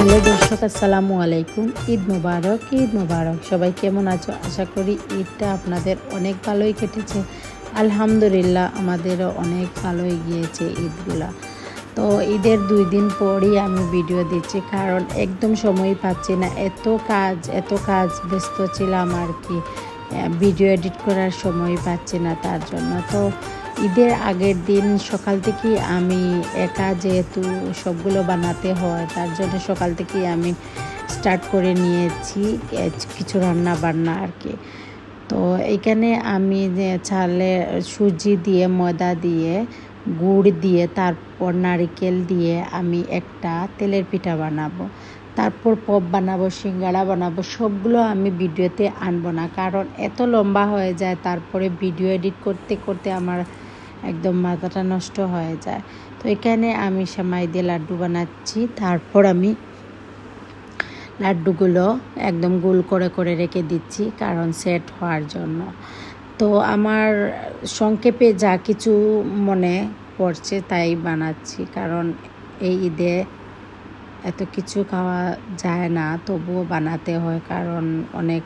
Hello দর্শক, আসসালামু আলাইকুম। ঈদ মোবারক। সবাই কেমন আছো? আশা করি ঈদটা আপনাদের অনেক ভালোই কেটেছে। আলহামদুলিল্লাহ, আমাদেরও অনেক ভালোই গিয়েছে ঈদগুলা। তো ঈদের 2 দিন পরই আমি ভিডিও দিচ্ছি, কারণ একদম সময় পাচ্ছি না। এত কাজ ব্যস্ত ছিলাম আর কি, ভিডিও এডিট করার সময় পাচ্ছি না তার জন্য। তো ঈদের আগের দিন সকাল থেকেই আমি একা যেহেতু সবগুলো বানাতে হয়, তার জন্য সকাল থেকেই আমি স্টার্ট করে নিয়েছি কিছু রান্না বান্না আর কি। তো এখানে আমি চালে সুজি দিয়ে, ময়দা দিয়ে, গুড় দিয়ে, তারপর নারিকেল দিয়ে আমি একটা তেলের পিঠা বানাবো, তারপর পপ বানাবো, সিঙ্গাড়া বানাবো। সবগুলো আমি ভিডিওতে আনবো না, কারণ এত লম্বা হয়ে যায়, তারপরে ভিডিও এডিট করতে করতে আমার একদম মাথাটা নষ্ট হয়ে যায়। তো এখানে আমি সেমাই দিয়ে লাড্ডু বানাচ্ছি। তারপর আমি লাড্ডুগুলো একদম গোল করে করে রেখে দিচ্ছি, কারণ সেট হওয়ার জন্য। তো আমার সংক্ষেপে যা কিছু মনে পড়ছে তাই বানাচ্ছি, কারণ এই ঈদে এত কিছু খাওয়া যায় না, তবুও বানাতে হয়, কারণ অনেক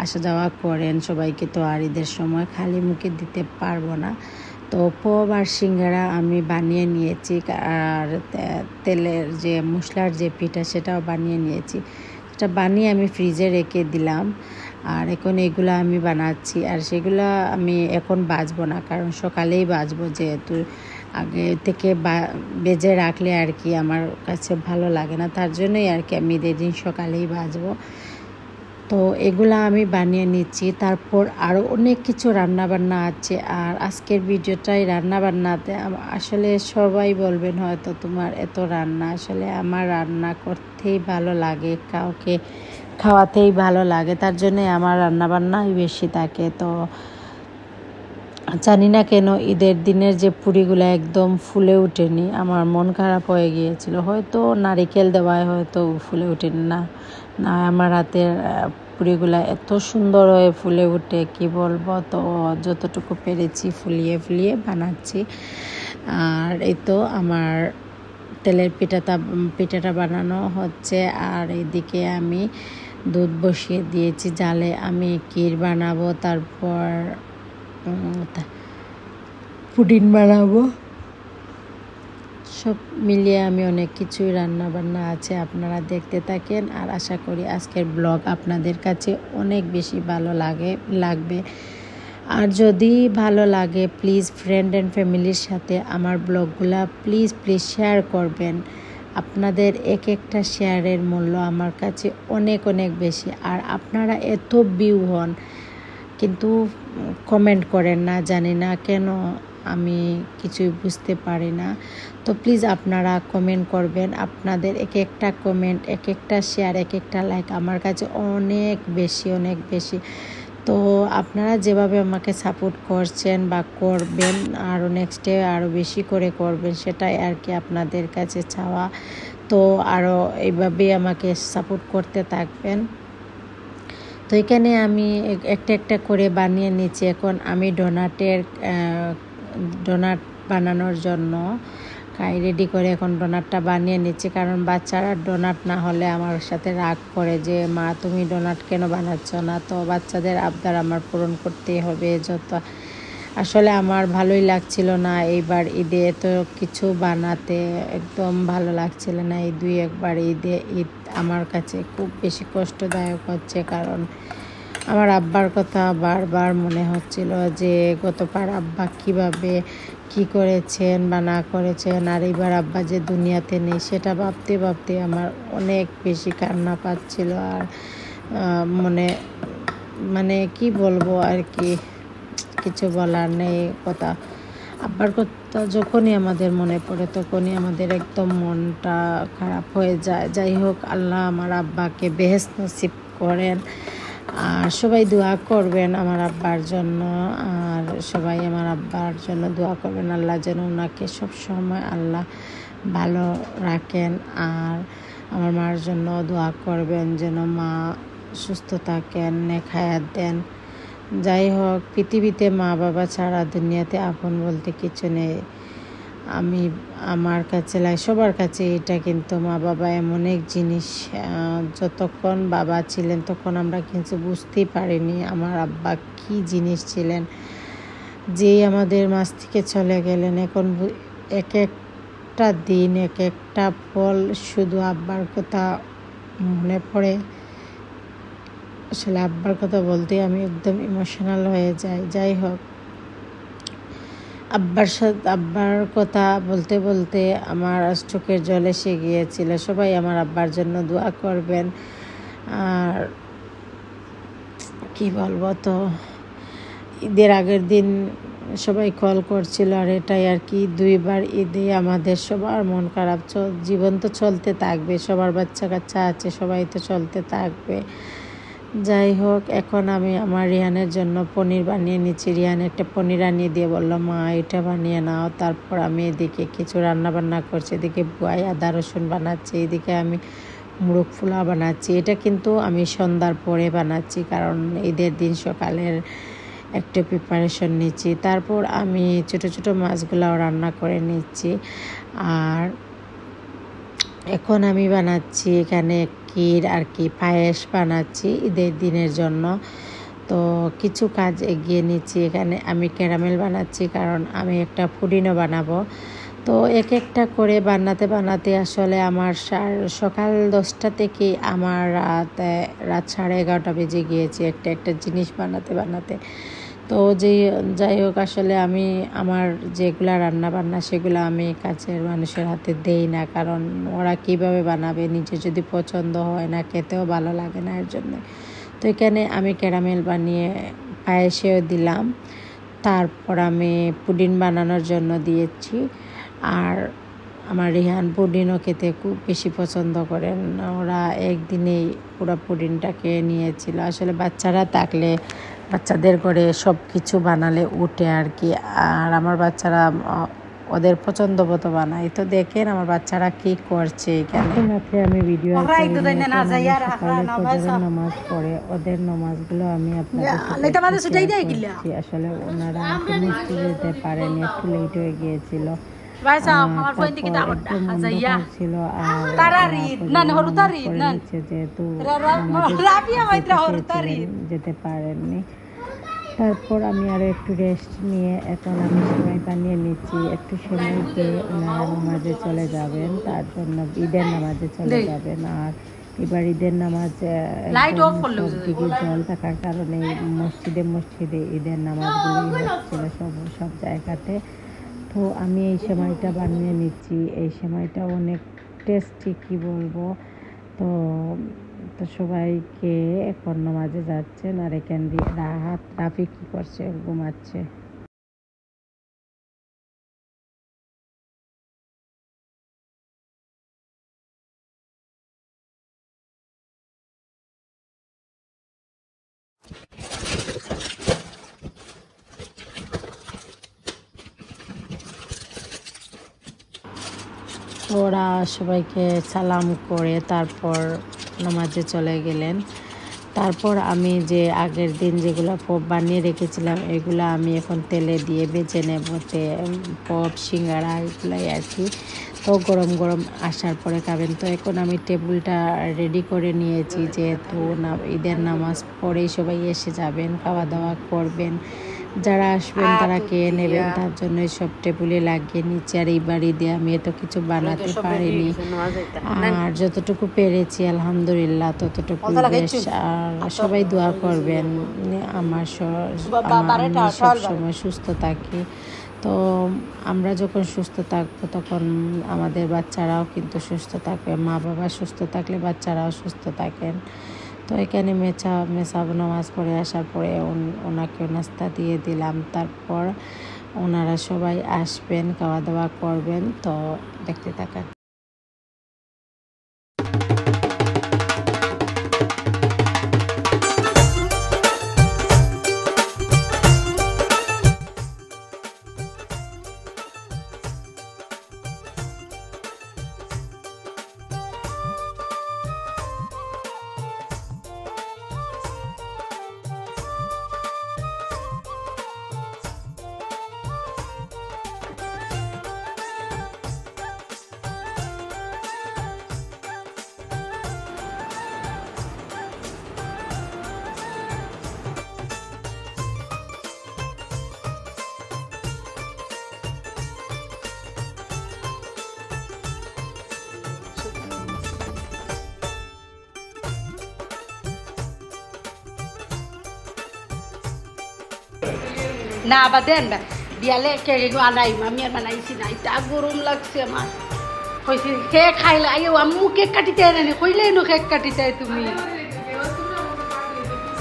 আসা যাওয়া করেন। সবাইকে তো আর ঈদের সময় খালি মুখে দিতে পারবো না। তো পপ আর সিঙ্গাড়া আমি বানিয়ে নিয়েছি, আর তেলের যে মশলার যে পিঠা সেটাও বানিয়ে নিয়েছি। সেটা বানিয়ে আমি ফ্রিজে রেখে দিলাম। আর এখন এগুলো আমি বানাচ্ছি, আর সেগুলো আমি এখন ভাজবো না, কারণ সকালেই ভাজবো, যেহেতু আগে থেকে বেজে রাখলে আর কি আমার কাছে ভালো লাগে না, তার জন্যই আর কি আমি ঈদের দিন সকালেই ভাজবো। তো এগুলা আমি বানিয়ে নিচ্ছি। তারপর আরও অনেক কিছু রান্নাবান্না আছে, আর আজকের ভিডিওটাই রান্নাবান্নাতে আসলে সবাই বলবেন হয়তো তোমার এত রান্না, আসলে আমার রান্না করতেই ভালো লাগে, কাউকে খাওয়াতেই ভালো লাগে, তার জন্যে আমার রান্নাবান্নাই বেশি থাকে। তো জানি না কেন ঈদের দিনের যে পুরিগুলো একদম ফুলে ওঠেনি, আমার মন খারাপ হয়ে গিয়েছিল। হয়তো নারিকেল দেওয়ায় হয়তো ফুলে ওঠেনি না, আমার হাতের পুরিগুলা এত সুন্দর হয়ে ফুলে উঠে কি বলবো। তো যতটুকু পেরেছি ফুলিয়ে বানাচ্ছি। আর এই তো আমার তেলের পিঠাটা বানানো হচ্ছে, আর এদিকে আমি দুধ বসিয়ে দিয়েছি জালে। আমি ক্ষীর বানাবো, তারপর পুডিং বানাবো। সব মিলিয়ে আমি অনেক কিছুই রান্না বান্না আছে, আপনারা দেখতে থাকেন। আর আশা করি আজকের ব্লগ আপনাদের কাছে অনেক বেশি ভালো লাগবে। আর যদি ভালো লাগে প্লিজ ফ্রেন্ড অ্যান্ড ফ্যামিলির সাথে আমার ব্লগগুলা প্লিজ শেয়ার করবেন। আপনাদের এক একটা শেয়ারের মূল্য আমার কাছে অনেক বেশি। আর আপনারা এত ভিউ হন কিন্তু কমেন্ট করেন না, জানি না কেন, আমি কিছুই বুঝতে পারি না। তো প্লিজ আপনারা কমেন্ট করবেন। আপনাদের এক একটা কমেন্ট, এক একটা শেয়ার, এক একটা লাইক আমার কাছে অনেক বেশি। তো আপনারা যেভাবে আমাকে সাপোর্ট করছেন বা করবেন, আরও নেক্সটে আরও বেশি করে করবেন, সেটাই আর কি আপনাদের কাছে চাওয়া। তো আরও এইভাবেই আমাকে সাপোর্ট করতে থাকবেন। তো এখানে আমি একটা করে বানিয়ে নিচ্ছি। এখন আমি ডোনাট বানানোর জন্য রেডি করে এখন ডোনাটটা বানিয়ে নিচ্ছি, কারণ বাচ্চারা ডোনাট না হলে আমার সাথে রাগ করে যে মা তুমি ডোনাট কেন বানাচ্ছ না। তো বাচ্চাদের আবদার আমার পূরণ করতেই হবে। আসলে আমার ভালোই লাগছিল না এইবার ঈদে এত কিছু বানাতে, একদম ভালো লাগছিল না। এই 2-1 ঈদ আমার কাছে খুব বেশি কষ্টদায়ক হচ্ছে, কারণ আমার আব্বার কথা বারবার মনে হচ্ছিল যে গতবার আব্বা কীভাবে কি করেছেন বা না করেছেন, আর এইবার আব্বা যে দুনিয়াতে নেই সেটা ভাবতে আমার অনেক বেশি কান্না পাচ্ছিল। আর মানে কি বলবো আর কি, কিছু বলার নেই। আব্বার কথা যখনই আমাদের মনে পড়ে তখনই আমাদের একদম মনটা খারাপ হয়ে যায়। যাই হোক, আল্লাহ আমার আব্বাকে বেহেশত নসিব করেন। আর সবাই দোয়া করবেন আমার আব্বার জন্য, আর সবাই আমার আব্বার জন্য দোয়া করবেন, আল্লাহ যেন ওনাকে সবসময় আল্লাহ ভালো রাখেন। আর আমার মার জন্য দোয়া করবেন যেন মা সুস্থ থাকেন, নেক হায়াত দেন। যাই হোক, পৃথিবীতে মা বাবা ছাড়া দুনিয়াতে আপন বলতে কিছু নেই। আমি আমার কাছে লাগে, সবার কাছে এটা কিন্তু মা বাবা এমন এক জিনিস, যতক্ষণ বাবা ছিলেন তখন আমরা কিন্তু বুঝতেই পারিনি আমার আব্বা কি জিনিস ছিলেন। যেই আমাদের মাঝ থেকে চলে গেলেন, এখন এক একটা দিন এক একটা ফল শুধু আব্বার কথা মনে পড়ে। আসলে আব্বার কথা বলতে আমি একদম ইমোশনাল হয়ে যাই। যাই হোক, আব্বার কথা বলতে বলতে আমার চোখের জল এসে গিয়েছিল। সবাই আমার আব্বার জন্য দোয়া করবেন। আর কি বলবো, তো ঈদের আগের দিন সবাই কল করছিল, আর এটাই আর কি, 2বার ঈদে আমাদের সবার মন খারাপ। জীবন তো চলতে থাকবে, সবার বাচ্চা কাচ্চা আছে, সবাই তো চলতে থাকবে। যাই হোক, এখন আমি আমার রিহানের জন্য পনির বানিয়ে নিচ্ছি। রিহান একটা পনির আনিয়ে দিয়ে বললো, মা এটা বানিয়ে নাও। তারপর আমি এদিকে কিছু রান্না বান্না করছি, এদিকে বুয়াই আদা রসুন বানাচ্ছি, এদিকে আমি মুরগ পোলাও বানাচ্ছি। এটা কিন্তু আমি সন্ধ্যার পরে বানাচ্ছি, কারণ ঈদের দিন সকালের একটা প্রিপারেশন নিচ্ছি। তারপর আমি ছোট ছোট মাছগুলাও রান্না করে নিচ্ছি। আর এখন আমি বানাচ্ছি এখানে ক্ষীর আর কি, পায়েস বানাচ্ছি ঈদের দিনের জন্য। তো কিছু কাজ এগিয়ে নিচ্ছি। এখানে আমি ক্যারামেল বানাচ্ছি, কারণ আমি একটা পুডিংও বানাবো। তো এক একটা করে বানাতে বানাতে আসলে আমার সকাল 10টা থেকে আমার রাত 11:30 বেজে গিয়েছে একটা একটা জিনিস বানাতে বানাতে। তো যাই হোক, আসলে আমি আমার যেগুলা রান্না বান্না সেগুলো আমি কাছের মানুষের হাতে দেই না, কারণ ওরা কিভাবে বানাবে, নিজে যদি পছন্দ হয় না, খেতেও ভালো লাগে না এর জন্য। তো এখানে আমি ক্যারামেল বানিয়ে পায়েসেও দিলাম। তারপর আমি পুডিং বানানোর জন্য দিয়েছি। আর আমার রিহান পুডিংও খেতে খুব বেশি পছন্দ করেন। ওরা একদিনেই পুরো পুডিংটাকে নিয়েছিল। আসলে বাচ্চারা থাকলে বাচ্চাদের করে সব কিছু বানালে উঠে আর কি। আর আমার বাচ্চারা ওদের পছন্দ মতো বানায়। তো দেখেন আমার বাচ্চারা কি করছে এখানে। মাত্র আমি ভিডিও নামাজ পড়ে ওদের নামাজগুলো আমি আপনাদের আসলে ওনারা মসজিদে যেতে পারেনি, একটু লেট হয়ে গিয়েছিল। যেতে পারেননি। তারপর আমি আরও একটু রেস্ট নিয়ে এখন আমি সময় বানিয়ে নিচ্ছি। একটু সময় দিয়ে ওনারা নামাজে চলে যাবেন, তার জন্য ঈদের নামাজে চলে যাবেন। আর এবার ঈদের নামাজ দিকে জল থাকার কারণে মসজিদে ঈদের নামাজগুলোই হচ্ছিল সব জায়গাতে। তো আমি এই সময়টা বানিয়ে নিচ্ছি। এই সময়টা অনেক টেস্টি, কি বলবো। তো সবাইকে এখন নামাজে যাচ্ছেন। আর এখান দিয়ে রাফি কি করছে, ঘুমাচ্ছে। ওরা সবাইকে সালাম করে তারপর নামাজে চলে গেলেন। তারপর আমি যে আগের দিন যেগুলো পপ বানিয়ে রেখেছিলাম এগুলো আমি এখন তেলে দিয়ে বেজে নেব। পপ সিঙ্গারা এগুলাই আর কি। তো গরম গরম আসার পরে খাবেন। তো এখন আমি টেবিলটা রেডি করে নিয়েছি, যেহেতু ঈদের নামাজ পড়েই সবাই এসে যাবেন, খাওয়া দাওয়া করবেন। যারা আসবেন তারা খেয়ে নেবেন, তার জন্য সব টেবিলে লাগিয়ে নিচ্ছি। আর এই বাড়িতে আমি এত কিছু বানাতে পারিনি, আর যতটুকু পেরেছি আলহামদুলিল্লাহ ততটুকু বেশ। আর সবাই দোয়া করবেন আমি সবসময় সুস্থ থাকি। তো আমরা যখন সুস্থ থাকবো তখন আমাদের বাচ্চারাও কিন্তু সুস্থ থাকবে। মা বাবা সুস্থ থাকলে বাচ্চারাও সুস্থ থাকেন। তো এখানে মেসাব নামাজ পড়ে আসার পরে ওনাকে নাস্তা দিয়ে দিলাম। তারপর ওনারা সবাই আসবেন, খাওয়া দাওয়া করবেন। তো দেখতে থাকেন। না বা দেন বিয়ালে কেক আনাই আমি আর বানাইছি না এটা গরম লাগছে আমার কইছি কেক খাইলে আইও আম্মু কেক কাটিতে আনি কইলে নো কেক কাটিতে তুমি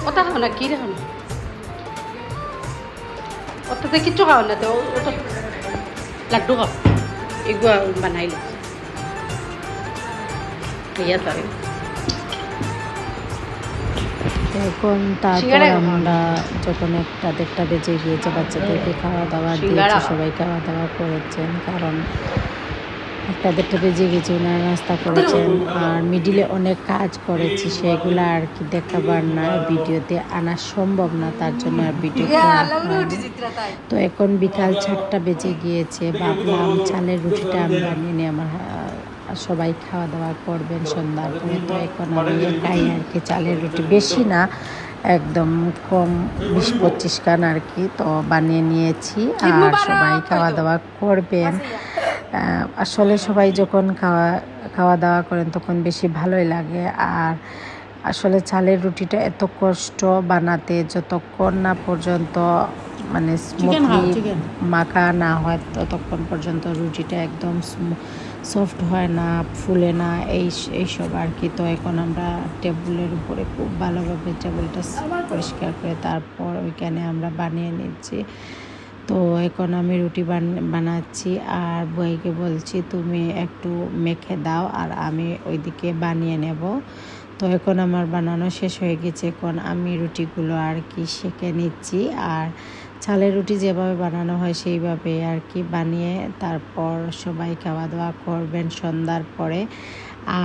ওটা খাও না কি রে খাও ওটাতে কিচ্ছু খাও না তো ওটা লাড্ডু খাও এগুলো বানাইল ইয়া তাই এখন তারপর আমরা যখন 1টা বেজে গিয়েছে বাচ্চাদেরকে খাওয়া দাওয়া দিয়েছে সবাই খাওয়া দাওয়া করেছেন কারণ 1টা বেজে গেছে ওনারা নাস্তা করেছেন আর মিডিলে অনেক কাজ করেছি সেগুলো আর কি দেখাবার না ভিডিওতে আনা সম্ভব না তার জন্য আর ভিডিও তো এখন বিকাল 4টা বেজে গিয়েছে ভাবলাম চালের রুটিটা আমি বানিয়ে নিয়ে আমার সবাই খাওয়া দাওয়া করবেন সন্ধ্যার পরে তো এখন আমি একাই আর কি চালের রুটি বেশি না একদম কম 20-25 খান আর কি তো বানিয়ে নিয়েছি আর সবাই খাওয়া দাওয়া করবেন আসলে সবাই যখন খাওয়া দাওয়া করেন তখন বেশি ভালোই লাগে আর আসলে চালের রুটিটা এত কষ্ট বানাতে যতক্ষণ না পর্যন্ত মানে স্মুথলি মাখা না হয় ততক্ষণ পর্যন্ত রুটিটা একদম সফট হয় না ফুলে না এইসব আর কি তো এখন আমরা টেবিলের উপরে খুব ভালোভাবে টেবিলটা পরিষ্কার করে তারপর ওইখানে আমরা বানিয়ে নিচ্ছি তো এখন আমি রুটি বানাচ্ছি আর বইকে বলছি তুমি একটু মেখে দাও আর আমি ওইদিকে বানিয়ে নেব তো এখন আমার বানানো শেষ হয়ে গেছে এখন আমি রুটিগুলো আর কি সেঁকে নিচ্ছি আর চালের রুটি যেভাবে বানানো হয় সেইভাবে আর কি বানিয়ে তারপর সবাই খাওয়া দাওয়া করবেন সন্ধ্যার পরে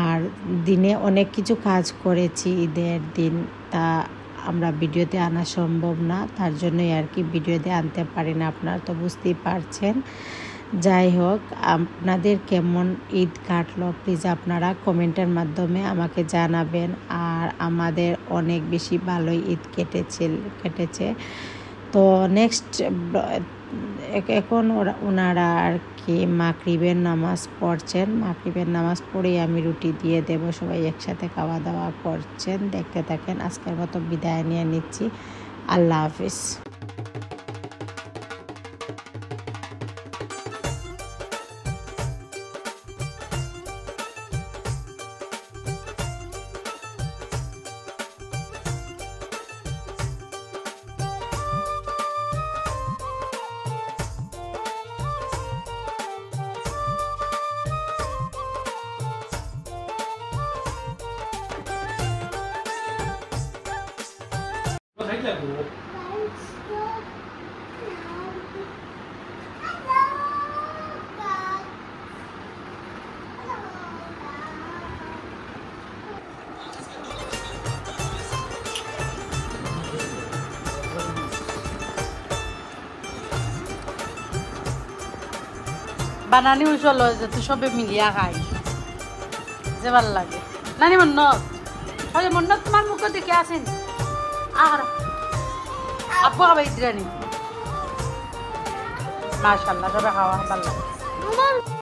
আর দিনে অনেক কিছু কাজ করেছি ঈদের দিন তা আমরা ভিডিওতে আনা সম্ভব না তার জন্যই আর কি ভিডিওতে আনতে পারি না আপনারা তো বুঝতেই পারছেন যাই হোক আপনাদের কেমন ঈদ কাটলো প্লিজ আপনারা কমেন্টের মাধ্যমে আমাকে জানাবেন আর আমাদের অনেক বেশি ভালোই ঈদ কেটেছে তো নেক্সট এখন ওনারা আর কি মাগরিবের নামাজ পড়ছেন মাগরিবের নামাজ পড়েই আমি রুটি দিয়ে দেব সবাই একসাথে খাওয়া দাওয়া করছেন দেখতে থাকেন আজকের মতো বিদায় নিয়ে নিচ্ছি আল্লাহ হাফিজ বানানি চলো যাতে সবে মিলিয়া খাই যে ভাল লাগে নানি মন্নত হয় মন্নত তোমার মুখ দেখে আসেন আর আপু খাবাই দিলানি মাশাআল্লাহ সবে খাওয়া ভাল লাগে